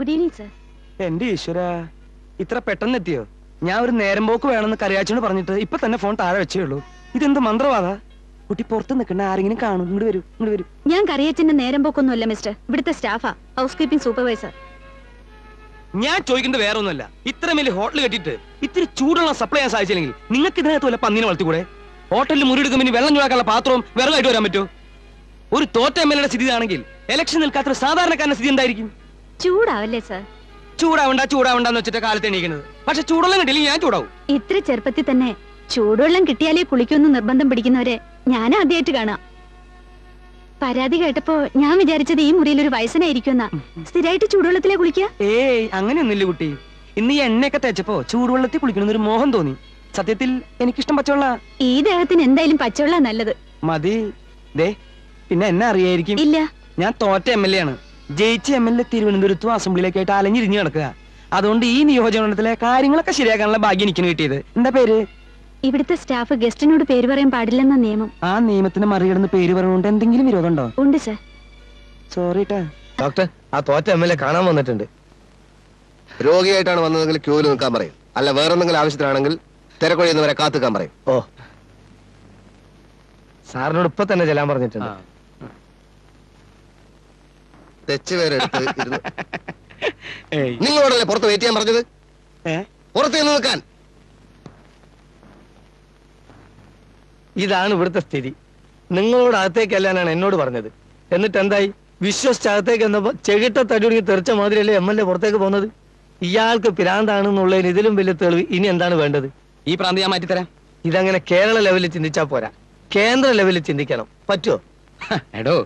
Good evening sir. എന്റെ ഈശ്വര, ഇത്ര പെട്ടെന്ന് എത്തിയോ? ഞാൻ ഒരു നേരം പോക്ക് വേണമെന്ന് കറിയാച്ചോട് പറഞ്ഞിട്ട് ഇപ്പൊ തന്നെ ഫോൺ താഴെ വെച്ചേ ഉള്ളൂ. ഇതെന്ത് മന്ത്രവാദാ? കുട്ടി പുറത്ത് നിൽക്കണ്ട, ആരെങ്കിലും കാണും. ഇങ്ങോട്ട് വരൂ, ഇങ്ങോട്ട് വരൂ. ഞാൻ കറിയാച്ചന്റെ നേരം പോക്കൊന്നുമല്ല മിസ്റ്റർ, ഇവിടുത്തെ സ്റ്റാഫാ, ഹൗസ് കീപ്പിംഗ് സൂപ്പർവൈസർ. ഞാൻ ചോദിക്കുന്നത് വേറെ ഒന്നുമല്ല. ഇത്ര വലിയ ഹോട്ടൽ കെട്ടിയിട്ട് ഇത്തിരി ചൂടുള്ള സപ്ലൈ ചെയ്യാൻ സാധിച്ചില്ലെങ്കിൽ നിങ്ങൾക്ക് ഇതിനകത്ത് വല്ല പന്നിനെ വളർത്തിക്കൂടെ? ഹോട്ടലിൽ മുറിയെടുക്കുമ്പോൾ വെള്ളം ചൂടാക്കാനുള്ള പാത്രവും വിറകായിട്ട് വരാൻ പറ്റുമോ? ഒരു തോറ്റ MLA സ്ഥിതി ആണെങ്കിൽ ഇലക്ഷൻ നിൽക്കാത്തൊരു സാധാരണക്കാരന്റെ സ്ഥിതി എന്തായിരിക്കും? ചൂടാവല്ലേ സർ? ചൂടാവണ്ടെന്ന് വെച്ചിട്ട് കാലത്ത് എണീക്കുന്നത്. പക്ഷെ ചൂടുവെള്ളം കിട്ടിയില്ലെങ്കിൽ ഞാൻ ചൂടാവും. ഇത്ര ചെറുപ്പത്തിൽ തന്നെ ചൂടുവെള്ളം കിട്ടിയാലേ കുളിക്കുമെന്ന് നിർബന്ധം പിടിക്കുന്നവരെ ഞാൻ ആദ്യമായിട്ട് കാണാം. പരാതി കേട്ടപ്പോ ഞാൻ വിചാരിച്ചത് ഈ മുറിയിൽ ഒരു വയസ്സനായിരിക്കുമെന്നാ. സ്ഥിരമായിട്ട് ചൂടുവെള്ളത്തിലെ കുളിക്കുക? ഏയ്, അങ്ങനെയൊന്നുമില്ല കുട്ടി. ഇന്ന് ഈ എണ്ണയൊക്കെ തേച്ചപ്പോ ചൂടുവെള്ളത്തിൽ കുളിക്കണമെന്നൊരു മോഹം തോന്നി. സത്യത്തിൽ എനിക്കിഷ്ടം പച്ചവെള്ള. ഈ ദേഹത്തിന് എന്തായാലും പച്ചവെള്ള നല്ലത്. മതി. ദേ, പിന്നെ എന്നെ അറിയായിരിക്കും. ഇല്ല. ഞാൻ തോറ്റ MLA ആണ്. ജയിച്ച MLA തിരുവനന്തപുരത്തും അസംബ്ലിയിലേക്കായിട്ട് അലഞ്ഞിരിഞ്ഞു നടക്കുക. അതുകൊണ്ട് ഈ നിയോജകമണ്ഡലത്തിലെ കാര്യങ്ങളൊക്കെ ശരിയാക്കാനുള്ള ഭാഗ്യം എനിക്ക് കിട്ടിയത്. എന്താ പേര്? ഇവിടുത്തെ സ്റ്റാഫ് ഗസ്റ്റിനോട് പേര് പറയാൻ പാടില്ലെന്ന നിയമം. ആ നിയമത്തിന് മറികടന്ന് പേര് പറയുന്നത് എന്തെങ്കിലും വിരോധം ഉണ്ടോ? ഉണ്ട് സർ. സോറി ഡോക്ടർ, ആ തോറ്റ MLA കാണാൻ വന്നിട്ടുണ്ട്. രോഗിയായിട്ടാണ് വന്നതെങ്കിൽ ക്യൂവിൽ നിൽക്കാൻ പറയും. അല്ല വേറെന്തെങ്കിലും ആവശ്യത്തിനാണെങ്കിൽ തിരക്കൊഴിയുന്നവരെ കാത്തുക്കാൻ പറയും. ഓ, സാറിനോട് ഇപ്പൊ തന്നെ ചെല്ലാൻ പറഞ്ഞിട്ടുണ്ട്. തെച്ച് പേര് നിങ്ങളോടല്ലേ പുറത്ത് വെയിറ്റ് ചെയ്യാൻ പറഞ്ഞത്? പുറത്ത് നിന്ന് നിൽക്കാൻ. ഇതാണ് ഇവിടുത്തെ സ്ഥിതി. നിങ്ങളോട് അകത്തേക്ക് അല്ലാനാണ് എന്നോട് പറഞ്ഞത്. എന്നിട്ട് എന്തായി? വിശ്വസിച്ച് അകത്തേക്ക് എന്നപ്പോ ചെകിട്ട തടിയൊടുങ്ങി തെറിച്ച മാതിരിയല്ലേ MLA പുറത്തേക്ക് പോകുന്നത്? ഇയാൾക്ക് പിരാന്താണെന്നുള്ളതിന് ഇതിലും വലിയ തെളിവ് ഇനി എന്താണ് വേണ്ടത്? ഈ പ്രാന്തി ഞാൻ മാറ്റിത്തരാം. ഇതങ്ങനെ കേരള ലെവലിൽ ചിന്തിച്ചാ പോരാ, കേന്ദ്ര ലെവലിൽ ചിന്തിക്കണം. പറ്റുമോ? എടോ,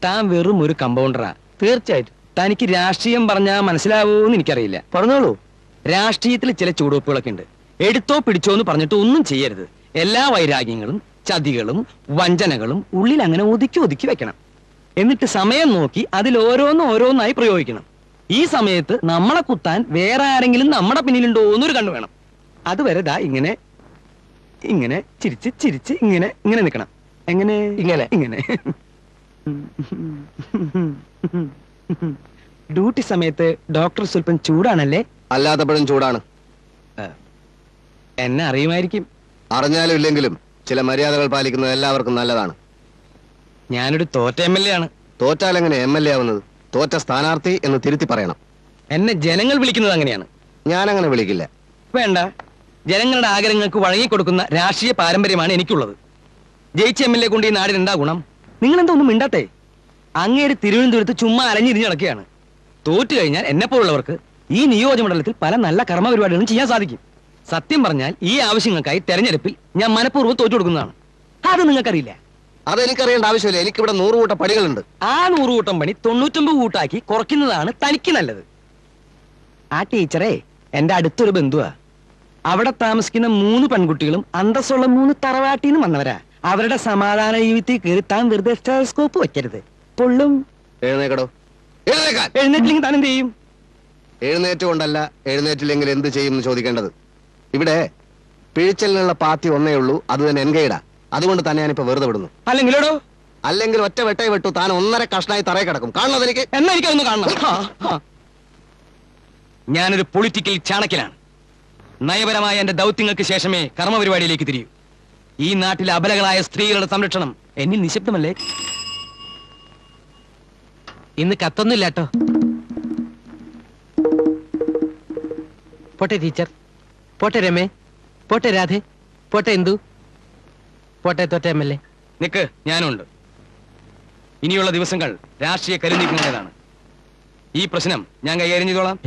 താൻ വെറും ഒരു കമ്പൗണ്ടറാ. തീർച്ചയായിട്ടും. തനിക്ക് രാഷ്ട്രീയം പറഞ്ഞാൽ മനസ്സിലാവൂന്ന് എനിക്കറിയില്ല. പറഞ്ഞോളൂ. രാഷ്ട്രീയത്തിൽ ചില ചുവടുവെപ്പുകളൊക്കെ ഉണ്ട്. എടുത്തോ പിടിച്ചോ എന്ന് പറഞ്ഞിട്ട് ഒന്നും ചെയ്യരുത്. എല്ലാ വൈരാഗ്യങ്ങളും ചതികളും വഞ്ചനകളും ഉള്ളിൽ അങ്ങനെ ഒതുക്കി ഒതുക്കി വെക്കണം. എന്നിട്ട് സമയം നോക്കി അതിൽ ഓരോന്നായി പ്രയോഗിക്കണം. ഈ സമയത്ത് നമ്മളെ കുത്താൻ വേറെ ആരെങ്കിലും നമ്മുടെ പിന്നിലുണ്ടോ എന്നൊരു കണ്ണു വേണം. അതുവരെ ദാ ഇങ്ങനെ ഇങ്ങനെ ചിരിച്ച് ചിരിച്ച് ഇങ്ങനെ ഇങ്ങനെ നിൽക്കണം. എങ്ങനെ? ഇങ്ങനെ ഇങ്ങനെ. ഡ്യൂട്ടി സമയത്ത് ഡോക്ടർ സ്വല്പം ചൂടാണല്ലേ? അല്ലാത്തപ്പോഴും ചൂടാണ്. എന്നെ അറിയുമായിരിക്കും. അറിഞ്ഞാലും ഇല്ലെങ്കിലും ചില മര്യാദകൾ പാലിക്കുന്നത് എല്ലാവർക്കും നല്ലതാണ്. ഞാനൊരു തോറ്റ MLA ആണ്. തോറ്റാലെങ്ങനെ MLA ആവുന്നത്? തോറ്റ സ്ഥാനാർത്ഥി എന്ന് തിരുത്തി പറയണം. എന്നെ ജനങ്ങൾ വിളിക്കുന്നത് അങ്ങനെയാണ്. ഞാനങ്ങനെ വിളിക്കില്ല. വേണ്ട. ജനങ്ങളുടെ ആഗ്രഹങ്ങൾക്ക് വഴങ്ങിക്കൊടുക്കുന്ന രാഷ്ട്രീയ പാരമ്പര്യമാണ് എനിക്കുള്ളത്. ജയിച്ച MLA കൊണ്ട് ഈ നാടിന് എന്താ ഗുണം? നിങ്ങളെന്താ ഒന്നും മിണ്ടാത്തെ? അങ്ങേര് തിരുവനന്തപുരത്ത് ചുമ്മാ അലഞ്ഞിരിഞ്ഞ് നടക്കുകയാണ്. തോറ്റു കഴിഞ്ഞാൽ എന്നെപ്പോലുള്ളവർക്ക് ഈ നിയോജകമണ്ഡലത്തിൽ പല നല്ല കർമ്മപരിപാടികളും ചെയ്യാൻ സാധിക്കും. സത്യം പറഞ്ഞാൽ ഈ ആവശ്യങ്ങൾക്കായി തെരഞ്ഞെടുപ്പിൽ ഞാൻ മനഃപൂർവ്വം തോറ്റു കൊടുക്കുന്നതാണ്. അത് നിങ്ങൾക്കറിയില്ല. അതെനിക്കറിയേണ്ട ആവശ്യമില്ല. എനിക്കിവിടെ 100 കൂട്ടം പണികളുണ്ട്. ആ 100 കൂട്ടം പണി 99 കൂട്ടാക്കി കുറയ്ക്കുന്നതാണ് തനിക്ക് നല്ലത്. ആ ടീച്ചറെ എന്റെ അടുത്തൊരു ബന്ധുവാ. അവിടെ താമസിക്കുന്ന 3 പെൺകുട്ടികളും അന്തസ്സുള്ള 3 തറവാട്ടിന്ന് വന്നവരാ. അവരുടെ സമാധാന ജീവിതത്തിൽ കയറി താൻ വെറുതെ സ്റ്റെതസ്കോപ്പ് വെക്കരുത്. പൊള്ളും. എഴുന്നേക്കടോ. എഴുന്നേറ്റില്ലെങ്കിൽ താൻ എന്ത് ചെയ്യും? എഴുന്നേറ്റുകൊണ്ടല്ല, എഴുന്നേറ്റില്ലെങ്കിൽ എന്ത് ചെയ്യും എന്ന് ചോദിക്കേണ്ടത്. ഇവിടെ പിഴിച്ചലിനുള്ള പാർട്ടി ഒന്നേ ഉള്ളൂ, അത് തന്നെ എൻഗൈഡാ. അതുകൊണ്ട് തന്നെ ഞാനിപ്പോ വെറുതെ വിടുന്നു. അല്ലെങ്കിലോടോ? അല്ലെങ്കിൽ ഒറ്റ വെട്ടേ വെട്ടു. താൻ 1.5 കഷ്ണായി തറയെ കിടക്കും. കാണുന്നത് എനിക്ക്. എന്നാ എനിക്കതൊന്ന് കാണണം. ഞാനൊരു പൊളിറ്റിക്കൽ ചാണക്യനാണ്. നയപരമായ എന്റെ ദൗത്യങ്ങൾക്ക് ശേഷമേ കർമ്മപരിപാടിയിലേക്ക് തിരിയൂ. ഈ നാട്ടിലെ അബലകളായ സ്ത്രീകളുടെ സംരക്ഷണം എന്നിൽ നിശബ്ദമല്ലേ? ഇന്ന് കത്തൊന്നുമില്ല കേട്ടോ. പോട്ടെ ടീച്ചർ, പോട്ടെ രമേ, പോട്ടെ രാധേ, പോട്ടെ എന്തു, പോട്ടെ തോറ്റ MLA. നിക്ക്, ഞാനുണ്ട്. ഇനിയുള്ള ദിവസങ്ങൾ രാഷ്ട്രീയ കരുനീക്കുന്നതാണ്. ഈ പ്രശ്നം ഞാൻ കൈകാര്യം ചെയ്തോളാം.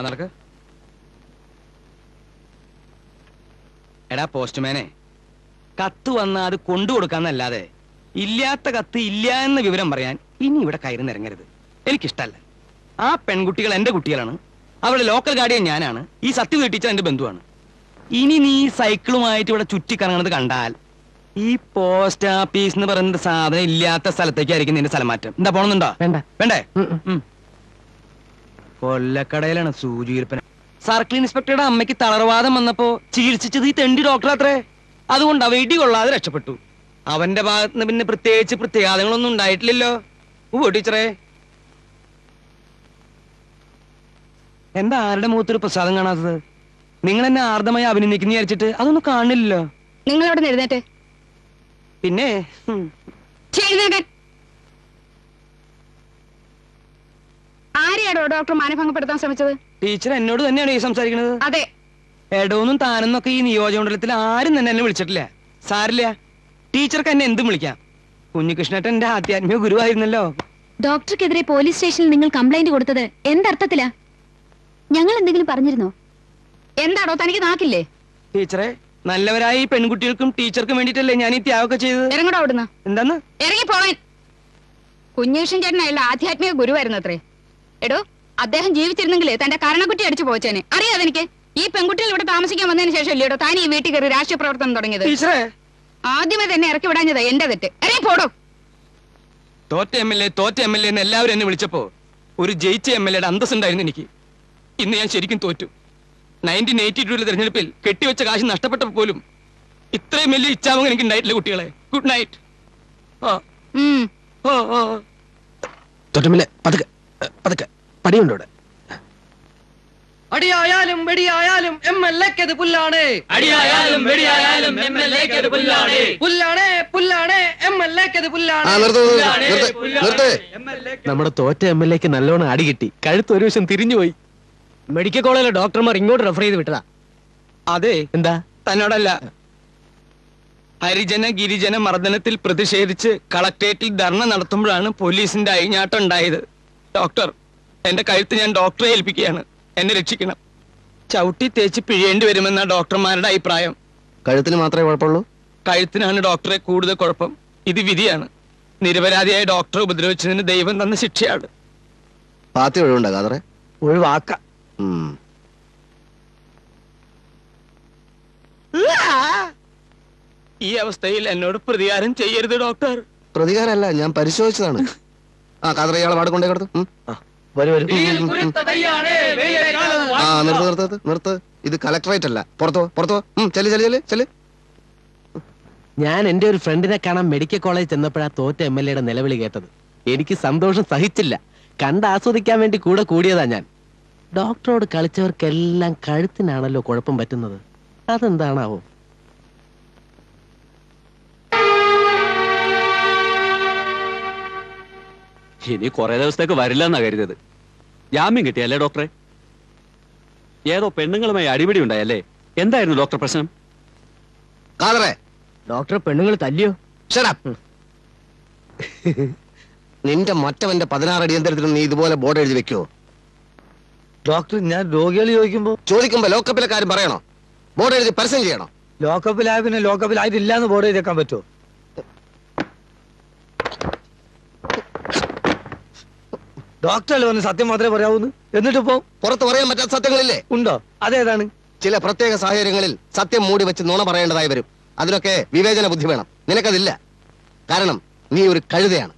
നടക്ക്. എടാ പോസ്റ്റ്മാനെ, കത്ത് വന്നാൽ അത് കൊണ്ടുകൊടുക്കാന്നല്ലാതെ ഇല്ലാത്ത കത്ത് ഇല്ല എന്ന വിവരം പറയാൻ ഇനി ഇവിടെ കയറി നിരങ്ങരുത്. എനിക്കിഷ്ടല്ല. ആ പെൺകുട്ടികൾ എന്റെ കുട്ടികളാണ്. അവളുടെ ലോക്കൽ ഗാർഡിയൻ ഞാനാണ്. ഈ സത്യ ടീച്ചർ എന്റെ ബന്ധുവാണ്. ഇനി നീ സൈക്കിളുമായിട്ട് ഇവിടെ ചുറ്റിക്കറങ്ങുന്നത് കണ്ടാൽ ഈ പോസ്റ്റ് ഓഫീസ് എന്ന് പറയുന്ന സാധനം ഇല്ലാത്ത സ്ഥലത്തേക്കായിരിക്കും നിന്റെ സ്ഥലം മാറ്റം. എന്താ പോണെന്നുണ്ടോ? വേണ്ടേ? കൊല്ലക്കടയിലാണ് സൂചി വിൽപ്പന. സർക്കിൾ ഇൻസ്പെക്ടറുടെ അമ്മയ്ക്ക് തളർവാദം വന്നപ്പോ ചികിത്സിച്ചത് ഈ തെണ്ടി ഡോക്ടർ അത്രേ. അതുകൊണ്ട് അവ ഇടി കൊള്ളാതെ രക്ഷപ്പെട്ടു. അവന്റെ ഭാഗത്ത് നിന്ന് പിന്നെ പ്രത്യേകിച്ച് പ്രത്യാഘാതങ്ങളൊന്നും ഉണ്ടായിട്ടില്ലല്ലോ. ടീച്ചറേ, എന്താ ആരുടെ മുഖത്തൊരു പ്രസാദം കാണാത്തത്? നിങ്ങൾ എന്നെ ആർദ്രമായി അഭിനന്ദിക്കുന്ന വിചാരിച്ചിട്ട് അതൊന്നും കാണില്ലല്ലോ. നിങ്ങൾ അവിടെ എഴുന്നേറ്റ്. പിന്നെ ആരെയാടോ ഡോക്ടർ മാനഭംഗപ്പെടുത്താൻ ശ്രമിച്ചത്? ടീച്ചർ എന്നോട് തന്നെയാണ് ഈ സംസാരിക്കുന്നത്. അതെ. എടോന്നും താനെന്നൊക്കെ ഈ നിയോജകമണ്ഡലത്തിൽ ആരും തന്നെ എന്നെ വിളിച്ചിട്ടില്ല. സാരില്ല, ടീച്ചർക്ക് എന്നെ എന്തും വിളിക്കാം. കുഞ്ഞികൃഷ്ണേട്ടൻ എന്റെ ആധ്യാത്മിക ഗുരുവായിരുന്നല്ലോ. ഡോക്ടർക്കെതിരെ പോലീസ് സ്റ്റേഷനിൽ നിങ്ങൾ കംപ്ലൈന്റ് കൊടുത്തത് എന്തർത്ഥത്തിലാ? ഞങ്ങൾ എന്തെങ്കിലും പറഞ്ഞിരുന്നോ? എന്താണോ തനിക്ക് നാക്കില്ലേ? ടീച്ചറെ, നല്ലവരായ ഈ പെൺകുട്ടികൾക്കും ടീച്ചർക്കും വേണ്ടിട്ടല്ലേ ഞാൻ ഈ ത്യാഗമൊക്കെ ചെയ്തത്. ഇറങ്ങടോ അവിടുന്ന്. എന്താന്ന്? ഇറങ്ങി പോവാൻ. കുഞ്ഞേഷൻ ചേട്ടൻ അയാളുടെ ആധ്യാത്മിക ഗുരുവായിരുന്നത്രേ. എടോ, അദ്ദേഹം ജീവിച്ചിരുന്നെങ്കിലേ തന്റെ കരണക്കുറ്റി അടിച്ചു പോച്ചേനെ. അറിയാതെ എനിക്ക് ഈ പെൺകുട്ടികൾ ഇവിടെ താമസിക്കാൻ വന്നതിന് ശേഷം ഇല്ലേടോ താൻ ഈ വീട്ടിൽ കയറി രാഷ്ട്രീയ പ്രവർത്തനം തുടങ്ങിയത്. ടീച്ചറെ, ആദ്യമേ തന്നെ ഇറക്കി വിടാഞ്ഞത് എന്റെ തെറ്റ്. ഇറങ്ങി പോടോ. തോറ്റ എം എൽ എ എന്ന് എല്ലാവരും എന്നെ വിളിച്ചപ്പോ ഒരു ജയിച്ച എം എൽ എയുടെ അന്തസ്സുണ്ടായിരുന്നു എനിക്ക്. ഇന്ന് ഞാൻ ശരിക്കും തോറ്റു. 1982 തെരഞ്ഞെടുപ്പിൽ കെട്ടിവെച്ച കാശ് നഷ്ടപ്പെട്ടപ്പോ പോലും ഇത്രയും വലിയ ഇച്ഛാമം എനിക്ക് ഉണ്ടായിട്ടില്ല. കുട്ടികളെ, ഗുഡ് നൈറ്റ്. തൊട്ടമില്ലേ, പതുക്കെ പതുക്കെ പടിയുണ്ടോ ഇവിടെ? അടിയായാലും വെടിയായാലും MLA-ക്കത് പുല്ലാണ്. അടിയായാലും വെടിയായാലും MLA-ക്കത് പുല്ലാണ്. പുല്ലാണ് പുല്ലാണ് MLA-ക്കത് പുല്ലാണ്. നമ്മുടെ തോറ്റ MLA-ക്ക് നല്ലോണം അടി കിട്ടി. കഴുത്ത് ഒരു വശം തിരിഞ്ഞുപോയി. മെഡിക്കൽ കോളേജിലെ ഡോക്ടർമാർ ഇങ്ങോട്ട് റെഫർ ചെയ്ത് വിട്ടതാ. അതെ, എന്താ? തന്നോടല്ല. ഹരിജന ഗിരിജന മർദ്ദനത്തിൽ പ്രതിഷേധിച്ച് കളക്ടറേറ്റിൽ ധർണ നടത്തുമ്പോഴാണ് പോലീസിന്റെ അഴിഞ്ഞാട്ടം ഉണ്ടായത്. ഡോക്ടർ, എന്റെ കഴുത്ത് ഞാൻ ഡോക്ടറെ ഏൽപ്പിക്കുകയാണ്. എന്നെ രക്ഷിക്കണം. ചവിട്ടി തേച്ച് പിഴയേണ്ടി വരുമെന്ന ഡോക്ടർമാരുടെ അഭിപ്രായം. കഴുത്തിന് മാത്രമേ കുഴപ്പമുള്ളൂ? കഴുത്തിനാണ് ഡോക്ടറെ കൂടുതൽ കുഴപ്പം. ഇത് വിധിയാണ്. നിരപരാധിയായ ഡോക്ടറെ ഉപദ്രവിച്ചതിന് ദൈവം തന്ന ശിക്ഷയാണ്. പാത്തി ഒഴിവുണ്ടോ കാതറെ? ഒഴിവാക്ക. ഈ അവസ്ഥയിൽ എന്നോട് പ്രതികാരം ചെയ്യരുത് ഡോക്ടർ. പ്രതികാരമല്ല, ഞാൻ പരിശോധിച്ചതാണ്. ആ കാതറ, ഇയാളെ വാട് കൊണ്ടേ കിടത്തു. നിർത്ത്. ഇത് കളക്ടറേറ്റ് അല്ല. പുറത്തോ. ചെല്. ഞാൻ എന്റെ ഒരു ഫ്രണ്ടിനെ കാണാൻ മെഡിക്കൽ കോളേജ് ചെന്നപ്പോഴാ തോറ്റ MLA-യുടെ നിലവിളി കേട്ടത്. എനിക്ക് സന്തോഷം സഹിച്ചില്ല. കണ്ട് ആസ്വദിക്കാൻ വേണ്ടി കൂടിയതാ ഞാൻ. ഡോക്ടറോട് കളിച്ചവർക്കെല്ലാം കഴുത്തിനാണല്ലോ കുഴപ്പം പറ്റുന്നത്. അതെന്താണാവോ? ഇനി കുറെ ദിവസത്തേക്ക് വരില്ല എന്നാ കരുതിയത്. ജാമ്യം കിട്ടിയല്ലേ ഡോക്ടറെ? ഏതോ പെണ്ണുങ്ങളുമായി അടിപിടി ഉണ്ടായല്ലേ? എന്തായിരുന്നു ഡോക്ടർ പ്രശ്നം? ഡോക്ടർ പെണ്ണുങ്ങൾ തല്ലിയോ? നിന്റെ മറ്റവന്റെ 16 അടിയന്തരത്തിന് നീ ഇതുപോലെ ബോർഡ് എഴുതി വെക്കോ? ഡോക്ടർ, ഞാൻ രോഗികൾ ചോദിക്കുമ്പോ ലോക്കപ്പിലെ കാര്യം പറയണോ? ബോർഡ് എഴുതി പരസ്യം ചെയ്യണോ? ലോക്കപ്പിലായ പിന്നെ ലോക്കപ്പിലായിട്ടില്ലാന്ന് ബോർഡ് എഴുതിയേക്കാൻ പറ്റുമോ? ഡോക്ടറല്ലേ പറഞ്ഞ് സത്യം മാത്രമേ പറയാവൂന്ന്. എന്നിട്ടിപ്പോ പുറത്ത് പറയാൻ പറ്റാത്ത സത്യങ്ങളില്ലേ? ഉണ്ടോ? അതേതാണ്? ചില പ്രത്യേക സാഹചര്യങ്ങളിൽ സത്യം മൂടി വെച്ച് നുണ പറയേണ്ടതായി വരും. അതിനൊക്കെ വിവേചന ബുദ്ധി വേണം. നിനക്കതില്ല. കാരണം നീ ഒരു കഴുതയാണ്.